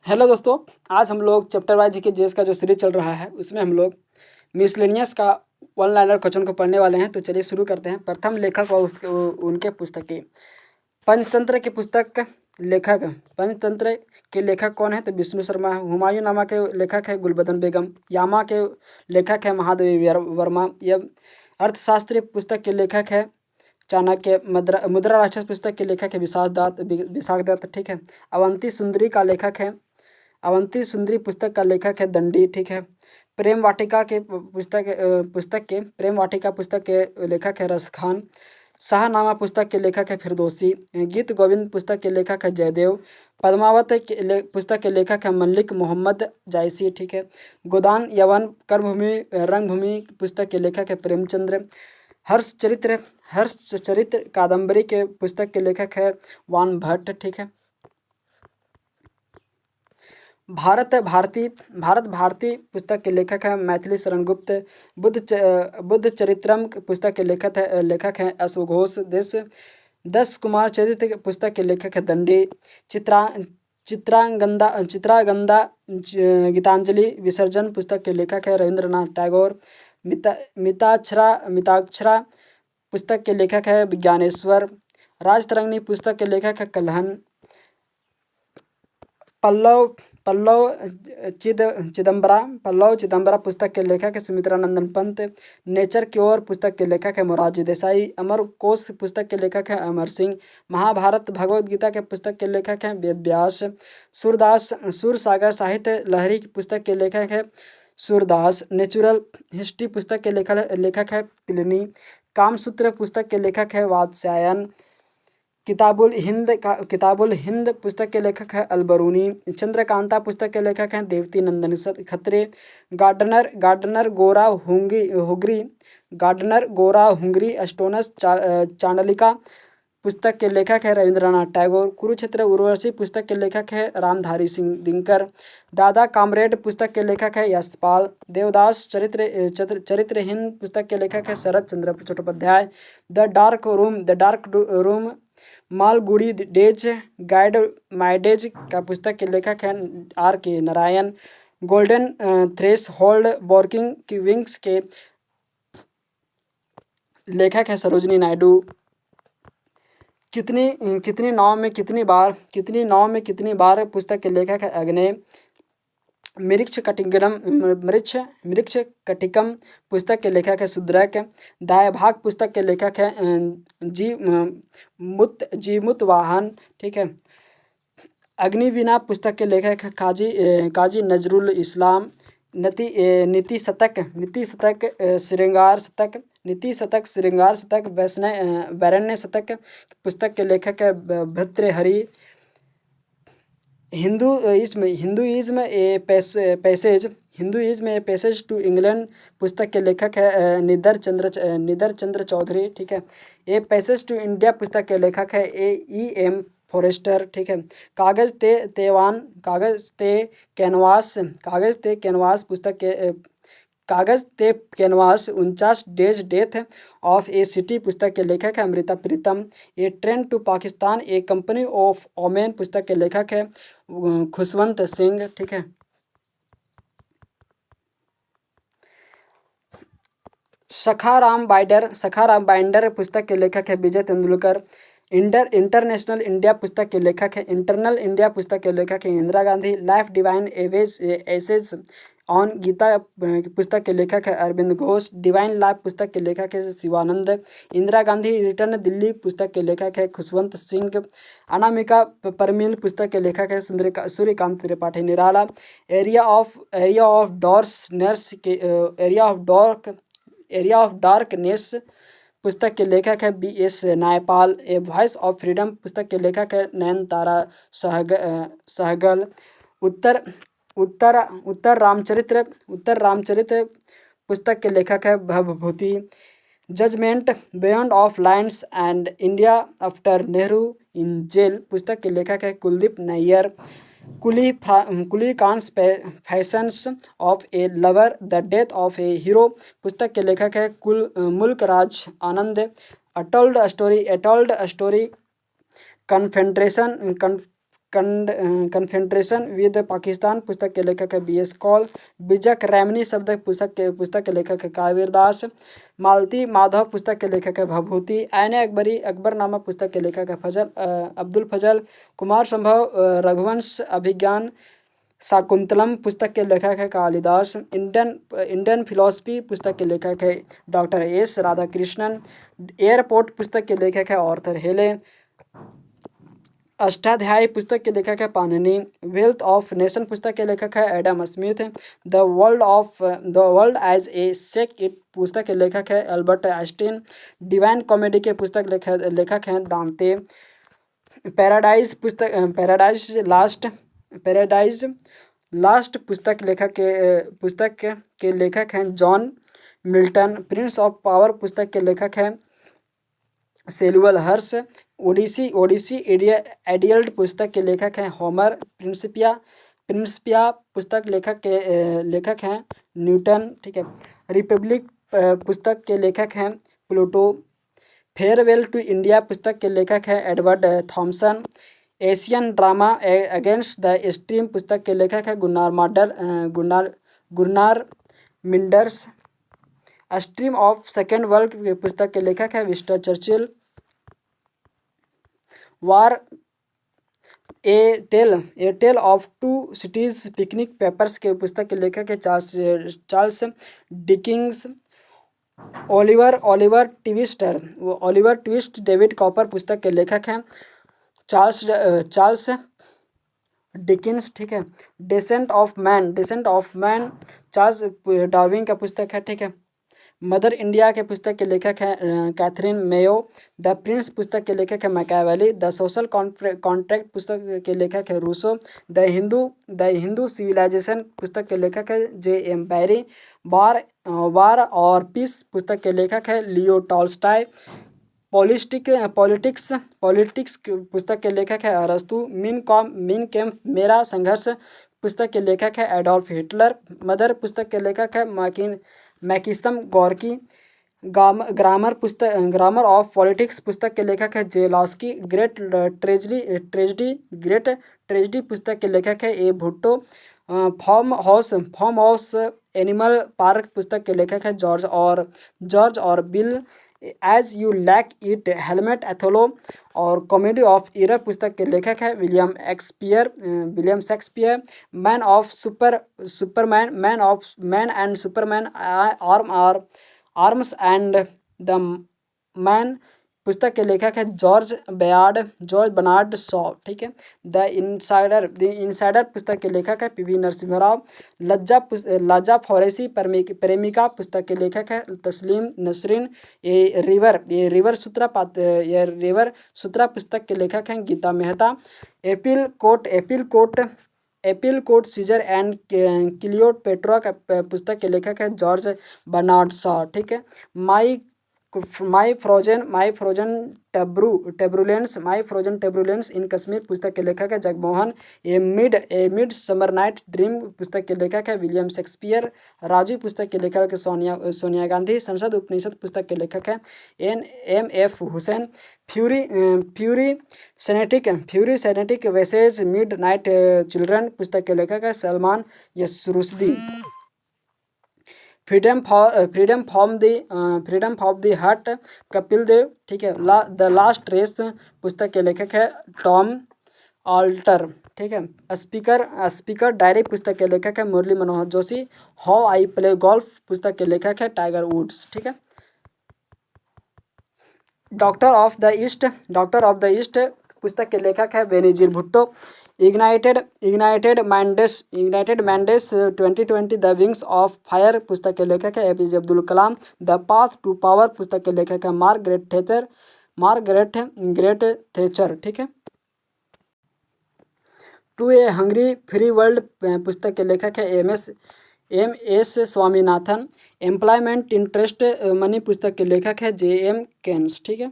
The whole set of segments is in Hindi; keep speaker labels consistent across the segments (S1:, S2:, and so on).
S1: हेलो दोस्तों। आज हम लोग चैप्टर वाइज जीके जीएस का जो सीरीज चल रहा है उसमें हम लोग मिसलेनियस का वन लाइनर क्वेश्चन को पढ़ने वाले हैं। तो चलिए शुरू करते हैं। प्रथम लेखक और उसके उनके पुस्तकें। पंचतंत्र की पुस्तक लेखक पंचतंत्र के लेखक कौन है? तो विष्णु शर्मा। हुमायूं नामा के लेखक है गुलबदन बेगम। यामा के लेखक है महादेवी वर्मा। यह अर्थशास्त्री पुस्तक के लेखक है चाणक्य। मुद्रा राक्षस पुस्तक के लेखक है विशाख दत्त। ठीक है। अवंती सुंदरी का लेखक है अवंती सुंदरी पुस्तक का लेखक है दंडी। ठीक है। प्रेम वाटिका के प्रेम वाटिका पुस्तक के लेखक है रस खान। शाहनामा पुस्तक के लेखक है फिरदौसी। गीत गोविंद पुस्तक के लेखक है जयदेव। पद्मावत पुस्तक के लेखक है मल्लिक मोहम्मद जायसी। ठीक है। गोदान यवन कर्मभूमि रंगभूमि पुस्तक के लेखक है प्रेमचंद्र। हर्ष चरित्र कादम्बरी के पुस्तक के लेखक है वान भट्ट। ठीक है। भारत भारती पुस्तक के लेखक है मैथिली शरण गुप्त। बुद्ध चरित्रम पुस्तक के लेखक हैं अश्वघोष देश। 10 कुमार चरित्र पुस्तक के लेखक है दंडी। चित्रा चित्रागंदा गीतांजलि विसर्जन पुस्तक के लेखक है रविंद्रनाथ टैगोर। मिताक्षरा पुस्तक के लेखक है विज्ञानेश्वर। राजतरंगिणी पुस्तक के लेखक है कल्हन। पल्लव चिदंबरा पुस्तक के लेखक है सुमित्रा नंदन पंत। नेचर क्योर पुस्तक के लेखक है मोरारजी देसाई। अमर कोश पुस्तक के लेखक है अमर सिंह। महाभारत भगवद गीता के पुस्तक के लेखक हैं वेद व्यास। सूरसागर साहित्य लहरी की पुस्तक के लेखक है सूरदास। नेचुरल हिस्ट्री पुस्तक के लेखक है प्लिनी। कामसूत्र पुस्तक के लेखक है वात्स्यायन। किताबुल हिंद पुस्तक के लेखक है अलबरूनी। चंद्रकांता पुस्तक के लेखक हैं देवती नंदन खत्रे। गार्डनर गोरा हुंगरी एस्टोनस चांडलिका पुस्तक के लेखक है रविंद्रनाथ टैगोर। कुरुक्षेत्र उर्वशी पुस्तक के लेखक है रामधारी सिंह दिनकर। दादा कामरेड पुस्तक के लेखक है यशपाल। देवदास चरित्रहीन पुस्तक के लेखक है Sharat Chandra Chattopadhyay. The dark room Malgudi days guide my days का पुस्तक के लेखक हैं R K Narayan. Golden threshold working की विंग्स के लेखक है सरोजनी नायडू। कितनी नाव में कितनी बार पुस्तक के लेखक है अग्नि। मृक्ष कटिकम पुस्तक के लेखक है सुद्रक। दायभाग पुस्तक के लेखक है जीमुत वाहन। ठीक है। अग्निवीणा पुस्तक के लेखक है काजी नजरुल इस्लाम। नीति शतक श्रृंगार शतक वैरण्य शतक पुस्तक के लेखक है Bhartrihari. Hinduism a passage to England पुस्तक के लेखक है निदर चंद्र चौधरी। ठीक है। ए पैसेज टू इंडिया पुस्तक के लेखक है एम फॉरेस्टर। ठीक है। कागज ते कैनवास पुस्तक के कागज ते canvas 49 days death of a city पुस्तक के लेखक है Amrita Pritam. A train to Pakistan a company of women पुस्तक के लेखक है खुशवंत सिंह। ठीक है। सखाराम बाइंडर पुस्तक के लेखक है विजय तेंदुलकर। इंटरनेशनल इंडिया पुस्तक के लेखक है इंटरनल इंडिया पुस्तक के लेखक है Indira Gandhi. Life divine essays on Gita पुस्तक के लेखक है अरविंद घोष। डिवाइन लाइफ पुस्तक के लेखक है शिवानंद। इंदिरा गांधी रिटर्न दिल्ली पुस्तक के लेखक है खुशवंत सिंह। अनामिका परमिल पुस्तक के लेखक है Suryakant Tripathi Nirala. Area of darkness पुस्तक के लेखक है BS Naipal. A voice of freedom पुस्तक के लेखक है नयनतारा सहगल। उत्तर रामचरित्र पुस्तक के लेखक है Bhavabhuti. Judgement beyond of lines and India after Nehru in jail पुस्तक के लेखक है Kuldip Nayar. Coolie confessions of a lover the death of a hero पुस्तक के लेखक है Mulk Raj Anand. Untold story confederation confederation with Pakistan पुस्तक के लेखक है BS कौल। बिजक रैमनी शब्द पुस्तक के लेखक है कावेर दास। मालती माधव पुस्तक के लेखक है भभूति। ऐन अकबरी अकबरनामा पुस्तक के लेखक है अब्दुल फजल। कुमार संभव रघुवंश अभिज्ञान शाकुंतलम पुस्तक के लेखक है कालिदास। इंडियन फिलॉसफी पुस्तक के लेखक है डॉक्टर S राधाकृष्णन। एयरपोर्ट पुस्तक के लेखक है आर्थर हेले। अष्टाध्यायी पुस्तक के लेखक है पाणिनि। वेल्थ ऑफ नेशन पुस्तक के लेखक है Adam Smith. The world as a see it पुस्तक के लेखक है अल्बर्ट आइंस्टीन। डिवाइन कॉमेडी के पुस्तक लेखक हैं दांते। पैराडाइज लास्ट पुस्तक के लेखक हैं John Milton. Prince of power पुस्तक के लेखक हैं सेलुअल हर्ष। ओडिसी एडियल्ट पुस्तक के लेखक हैं होमर। प्रिंसिपिया पुस्तक लेखक हैं न्यूटन। ठीक है। रिपब्लिक पुस्तक के लेखक हैं प्लूटो। फेयरवेल टू इंडिया पुस्तक के लेखक हैं Edward Thomson. Asian drama against the stream पुस्तक के लेखक है गुरनार मिंडर्स। स्ट्रीम ऑफ सेकेंड वर्ल्ड पुस्तक के लेखक है Winston Churchill. War a tale of two cities picnic papers के पुस्तक के लेखक है Charles Dickens. Oliver Twist David copper पुस्तक के लेखक हैं चार्ल्स डिकिंस। ठीक है। Descent of man Charles Darwin का पुस्तक है। ठीक है। मदर इंडिया के पुस्तक के लेखक हैं कैथरीन मेयो। द प्रिंस पुस्तक के लेखक है मैकियावेली। द सोशल कॉन्ट्रैक्ट पुस्तक के लेखक है रूसो। द हिंदू सिविलाइजेशन पुस्तक के लेखक है J.M. बैरी। वार और पीस पुस्तक के लेखक है लियो टॉल्स्टॉय। पॉलिटिक्स पुस्तक के लेखक है अरस्तु। मीन कैम्प मेरा संघर्ष पुस्तक के लेखक है एडोल्फ हिटलर। मदर पुस्तक के लेखक है मैकिसम गोर्की। ग्रामर ऑफ पॉलिटिक्स पुस्तक के लेखक है जे लॉस्की। ग्रेट ट्रेजिडी पुस्तक के लेखक है A Bhutto. Farm house animal park पुस्तक के लेखक है जॉर्ज और बिल। एज यू लैक इट हेलमेट एथोलो। और कॉमेडी ऑफ इरर पुस्तक के लेखक है William Shakespeare. Man and superman arms and the man पुस्तक के लेखक है जॉर्ज बर्नार्ड शॉ। ठीक है। द इनसाइडर पुस्तक के लेखक है PV नरसिम्हा राव। लज्जा फौरेसी प्रेमिका पुस्तक के लेखक है तस्लीम नसरीन। ये रिवर सूत्रा पुस्तक के लेखक हैं गीता मेहता। एपिल कोट सीजर एंड क्लियोपेट्रा का पुस्तक के लेखक है जॉर्ज बर्नार्ड शॉ। ठीक है। माई फ्रोजन टेब्रुलेंस इन कश्मीर पुस्तक के लेखक है जगमोहन। ए मिड समर नाइट ड्रीम पुस्तक के लेखक है विलियम शेक्सपियर। राजू पुस्तक के लेखक है सोनिया गांधी। संसद उपनिषद पुस्तक के लेखक है NMF Hussain. Fury satanic verses midnight children पुस्तक के लेखक है सलमान यसरुद्दी। Freedom of the hut Kapil देव। ठीक है। द लास्ट रेस पुस्तक के लेखक है टॉम ऑल्टर। ठीक है। स्पीकर डायरी पुस्तक के लेखक है Murli Manohar Joshi. How I play golf पुस्तक के लेखक है टाइगर वुड्स। ठीक है। डॉक्टर ऑफ द ईस्ट पुस्तक के लेखक है Benazir Bhutto. Ignited minds 2020 the wings of fire पुस्तक के लेखक है APJ Abdul Kalam. The path to power पुस्तक के लेखक है मार्गरेट थेचर। ठीक है। To a hungry free world पुस्तक के लेखक है MS Swaminathan. Employment interest money पुस्तक के लेखक है JM केन्स। ठीक है।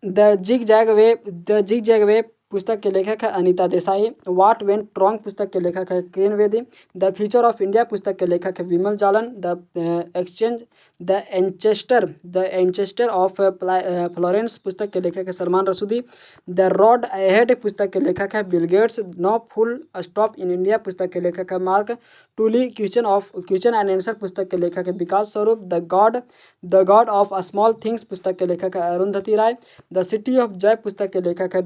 S1: द जिग जैग वे पुस्तक के लेखक है Anita Desai. What went wrong पुस्तक के लेखक है Kiran Bedi. The future of India पुस्तक के लेखक है Vimal Jalan. The the enchantress of Florence पुस्तक के लेखक है Salman Rushdie. The road ahead पुस्तक के लेखक है Bill Gates. No full stop in India पुस्तक के लेखक है Mark Tully. Question and answer पुस्तक के लेखक है Vikas Swarup. The god of small things पुस्तक के लेखक है Arundhati Roy. The city of joy पुस्तक के लेखक है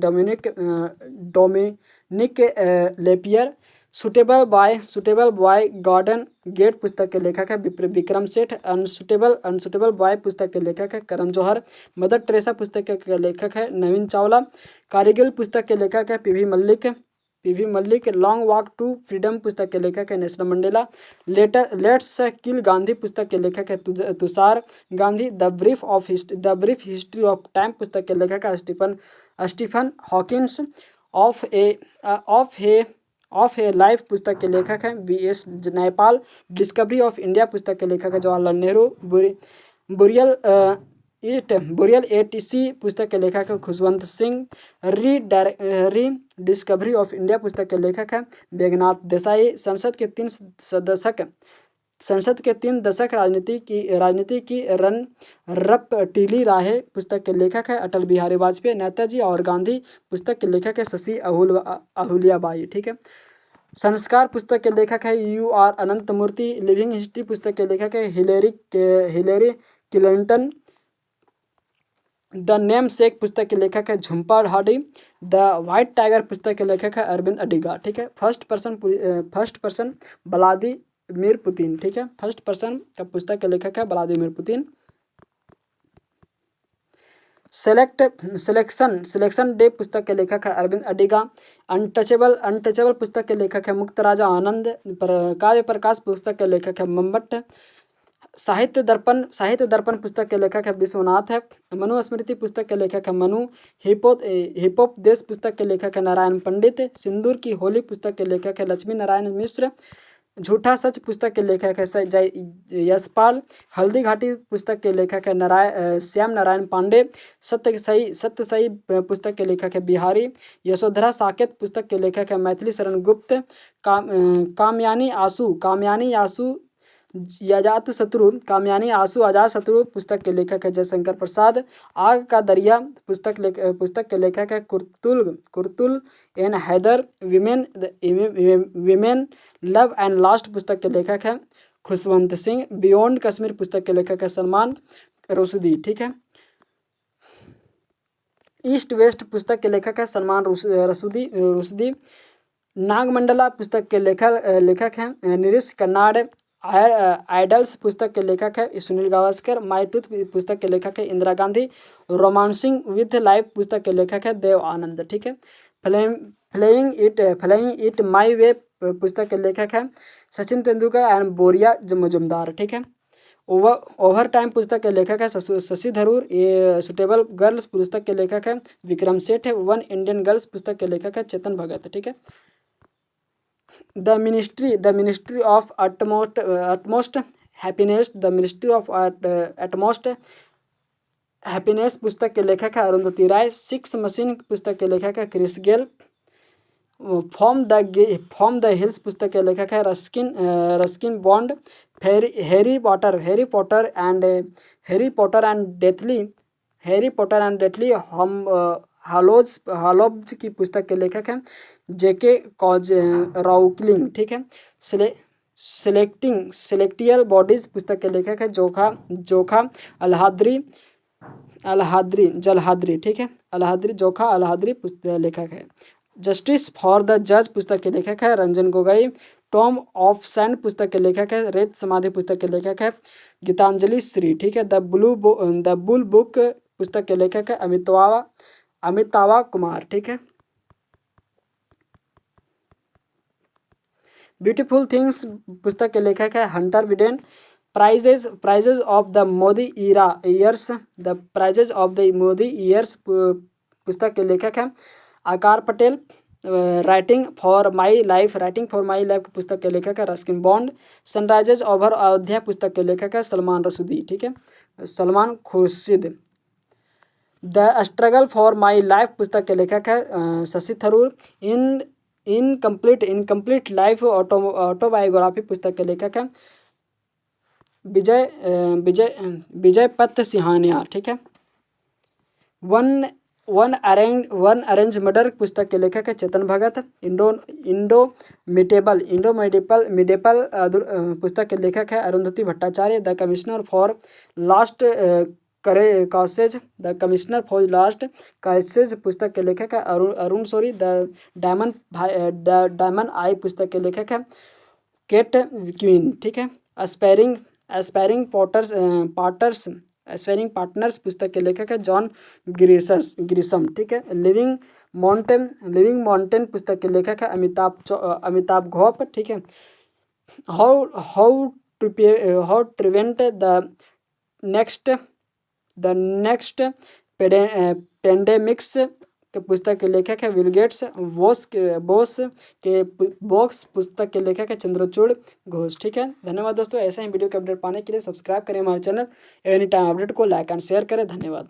S1: Dominique Lapierre. Suitable boy garden gate पुस्तक के लेखक है विक्रम सेठ। अनसुटेबल बॉय पुस्तक के लेखक है करण जौहर। मदर टेरेसा पुस्तक के लेखक है नवीन चावला। कारगिल पुस्तक के लेखक है PV Mallik. Long walk to freedom पुस्तक के लेखक है Nelson Mandela. Let's kill Gandhi पुस्तक के लेखक है Tushar Gandhi. The brief history of time पुस्तक के लेखक है Stephen Hawkins. Of a life पुस्तक के लेखक हैं BS Naipaul. Discovery of India पुस्तक के लेखक है जवाहरलाल नेहरू। बुरियल ATC पुस्तक के लेखक है खुशवंत सिंह। री डिस्कवरी ऑफ इंडिया पुस्तक के लेखक है मेघनाथ देसाई। संसद के 3 दशक राजनीति की रपटीली राहें पुस्तक के लेखक है अटल बिहारी वाजपेयी। नेताजी और गांधी पुस्तक के लेखक है शशि अहुल्याबाई। ठीक है। संस्कार पुस्तक के लेखक है UR अनंतमूर्ति। लिविंग हिस्ट्री पुस्तक के लेखक है हिलेरी क्लिंटन। द नेम सेक पुस्तक के लेखक है झुम्पा ढाडी। द व्हाइट टाइगर पुस्तक के लेखक है अरविंद अडिगा। ठीक है। First person Vladimir Putin. ठीक है। फर्स्ट पर्सन का पुस्तक के लेखक है व्लादिमीर पुतिन। सिलेक्शन डे पुस्तक के लेखक है अरविंद अडिगा। अनटचेबल पुस्तक के लेखक है मुक्त राजा आनंद। काव्य प्रकाश पुस्तक के लेखक है मम्मट। साहित्य दर्पण पुस्तक के लेखक है विश्वनाथ है। मनुस्मृति पुस्तक के लेखक है मनु। हिपोपदेश पुस्तक के लेखक है नारायण पंडित। सिंदूर की होली पुस्तक के लेखक है लक्ष्मी नारायण मिश्र। झूठा सच पुस्तक के लेखक है यशपाल। हल्दी घाटी पुस्तक के लेखक है श्याम नारायण पांडे। सत्य सही पुस्तक के लेखक है बिहारी। यशोधरा साकेत पुस्तक के लेखक है मैथिली शरण गुप्त। कामयानी आंसू अजात शत्रु पुस्तक के लेखक है जयशंकर प्रसाद। आग का दरिया पुस्तक के लेखक है Qurratulain Hyder. Women love and last पुस्तक के लेखक है खुशवंत सिंह। बियॉन्ड कश्मीर पुस्तक के लेखक है सलमान रुश्दी। ठीक है। ईस्ट वेस्ट पुस्तक के लेखक है सलमान रुश्दी। नागमंडला पुस्तक के लेखक हैं निरीश कन्नाड। आइडल्स पुस्तक के लेखक है सुनील गावस्कर। माई टूथ पुस्तक के लेखक है Indira Gandhi. Romancing with life पुस्तक के लेखक है देव आनंद। ठीक है। फ्लाइंग इट माई वे पुस्तक के लेखक है सचिन तेंदुलकर एंड बोरिया मजुमदार। ठीक है। ओवर टाइम पुस्तक के लेखक है शशि थरूर। ये सुटेबल गर्ल्स पुस्तक के लेखक है विक्रम सेठ है। वन इंडियन गर्ल्स पुस्तक के लेखक है चेतन भगत। ठीक है। The ministry of utmost happiness. The ministry of utmost happiness पुस्तक के लेखक है अरुंधति राय। 6 मशीन पुस्तक के लेखक है Chris Gayle. From the hills पुस्तक के लेखक है Ruskin Bond. Harry Potter and deathly hallows की पुस्तक के लेखक हैं JK राउलिंग। ठीक है। सेलेक्टियल बॉडीज पुस्तक के लेखक है जोखा जलहाद्री। ठीक है। जोखा अलहाद्री लेखक है। जस्टिस फॉर द जज पुस्तक के लेखक है Ranjan Gogoi. Tom of sand पुस्तक के लेखक है रेत समाधि पुस्तक के लेखक है गीतांजलि श्री। ठीक है। द बुल बुक पुस्तक के लेखक है अमितावा कुमार। ठीक है। ब्यूटीफुल थिंग्स पुस्तक के लेखक है Hunter Biden. Prices of the Modi years. The prices of the Modi years पुस्तक के लेखक है Aakar Patel. Writing for my life पुस्तक के लेखक है Ruskin Bond. Sunrises over Ayodhya पुस्तक के लेखक है सलमान रसूदी। ठीक है। Salman Khurshid. The struggle for my life पुस्तक के लेखक है Shashi Tharoor. Incomplete life autobiography पुस्तक के लेखक है विजय पथ सिंहानिया, ठीक है। वन वन अरेंज मर्डर पुस्तक के लेखक है चेतन भगत। इंडोमिटेबल पुस्तक के लेखक है Arundhati Bhattacharya. The commissioner for last causes पुस्तक के लेखक है अरुण शौरी। द डायमंड आई पुस्तक के लेखक है केट क्वीन, ठीक है। एस्पायरिंग पार्टनर्स पुस्तक के लेखक है जॉन ग्रिसम, ठीक है। लिविंग माउंटेन पुस्तक के लेखक है अमिताभ घोष, ठीक है। How to prevent the next pandemics के पुस्तक के लेखक है विल गेट्स। बॉक्स पुस्तक के लेखक है चंद्रचूड़ घोष, ठीक है। धन्यवाद दोस्तों। ऐसे ही वीडियो के अपडेट पाने के लिए सब्सक्राइब करें हमारे चैनल एनी टाइम अपडेट को, लाइक एंड शेयर करें। धन्यवाद।